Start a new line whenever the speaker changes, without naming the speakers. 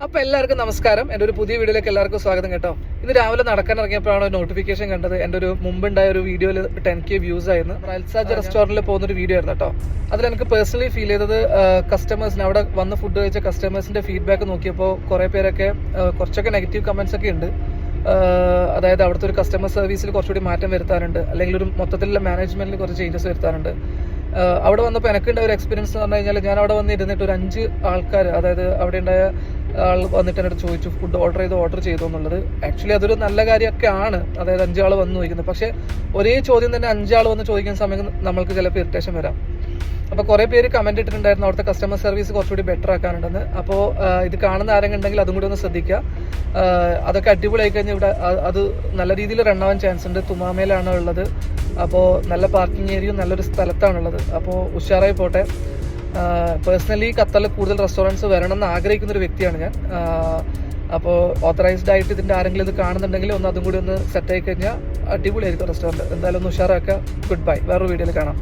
അപ്പോൾ എല്ലാവർക്കും നമസ്കാരം. എൻ്റെ ഒരു പുതിയ വീഡിയോയിലേക്ക് എല്ലാവർക്കും സ്വാഗതം കേട്ടോ. ഇന്ന് രാവിലെ നടക്കാൻ ഇറങ്ങിയപ്പോഴാണ് ഒരു നോട്ടിഫിക്കേഷൻ കണ്ടത്. എൻ്റെ ഒരു മുമ്പുണ്ടായ ഒരു വീഡിയോയിൽ 10K വ്യൂസ് ആയിരുന്നു. അൽസാജ് റെസ്റ്റോറൻറ്റിൽ പോകുന്നൊരു വീഡിയോ ആയിരുന്നു കേട്ടോ. അതിൽ എനിക്ക് പേഴ്സണലി ഫീൽ ചെയ്തത് കസ്റ്റമേഴ്സിന്, അവിടെ വന്ന് ഫുഡ് കഴിച്ച കസ്റ്റമേഴ്സിൻ്റെ ഫീഡ്ബാക്ക് നോക്കിയപ്പോൾ കുറേ പേരൊക്കെ കുറച്ചൊക്കെ നെഗറ്റീവ് കമൻസ് ഒക്കെ ഉണ്ട്. അതായത് അവിടുത്തെ ഒരു കസ്റ്റമർ സർവീസിൽ കുറച്ചുകൂടി മാറ്റം വരുത്താനുണ്ട്, അല്ലെങ്കിൽ ഒരു മൊത്തത്തിലുള്ള മാനേജ്മെന്റിൽ കുറച്ച് ചേഞ്ചസ് വരുത്താനുണ്ട്. അവിടെ വന്നപ്പോൾ എനിക്കുണ്ടായ ഒരു എക്സ്പീരിയൻസ് എന്ന് പറഞ്ഞു കഴിഞ്ഞാൽ, ഞാൻ അവിടെ വന്നിരുന്നിട്ട് ഒരു 5 ആൾക്കാർ, അതായത് അവിടെ ഉണ്ടായ ആൾ വന്നിട്ട് എന്നോട് ചോദിച്ചു ഫുഡ് ഓർഡർ ചെയ്തു എന്നുള്ളത്. ആക്ച്വലി അതൊരു നല്ല കാര്യമൊക്കെ ആണ്, അതായത് 5 ആൾ വന്ന് ചോദിക്കുന്നത്. പക്ഷേ ഒരേ ചോദ്യം തന്നെ 5 ആൾ വന്ന് ചോദിക്കുന്ന സമയം നമ്മൾക്ക് ചിലപ്പോൾ ഇറിറ്റേഷൻ വരാം. അപ്പോൾ കുറേ പേര് കമൻറ്റ് ഇട്ടിട്ടുണ്ടായിരുന്നു അവിടുത്തെ കസ്റ്റമർ സർവീസ് കുറച്ചുകൂടി ബെറ്റർ ആക്കാനുണ്ടെന്ന്. അപ്പോൾ ഇത് കാണുന്ന ആരെങ്കിലും ഉണ്ടെങ്കിൽ അതും കൂടി ഒന്ന് ശ്രദ്ധിക്കുക. അതൊക്കെ അടിപൊളിയായി കഴിഞ്ഞാൽ ഇവിടെ അത് നല്ല രീതിയിൽ റണ്ണാവാൻ ചാൻസ് ഉണ്ട്. തുമാമയിലാണ് ഉള്ളത്. അപ്പോൾ നല്ല പാർക്കിംഗ് ഏരിയയും നല്ലൊരു സ്ഥലത്താണുള്ളത്. അപ്പോൾ ഉഷാറായി പോട്ടെ. പേഴ്സണലി ഖത്തറിൽ കൂടുതൽ റെസ്റ്റോറൻറ്റ്സ് വരണം എന്ന് ആഗ്രഹിക്കുന്ന ഒരു വ്യക്തിയാണ് ഞാൻ. അപ്പോൾ ഓത്തറൈസ്ഡ് ആയിട്ട് ഇതിൻ്റെ ആരെങ്കിലും ഇത് കാണുന്നുണ്ടെങ്കിൽ ഒന്ന് അതും കൂടി ഒന്ന് സെറ്റ് ആയി കഴിഞ്ഞാൽ അടിപൊളിയായിരിക്കും റെസ്റ്റോറൻറ്റ്. എന്തായാലും ഒന്ന് ഉഷാറാക്കുക. Good bye. വേറൊരു വീഡിയോയിൽ കാണാം.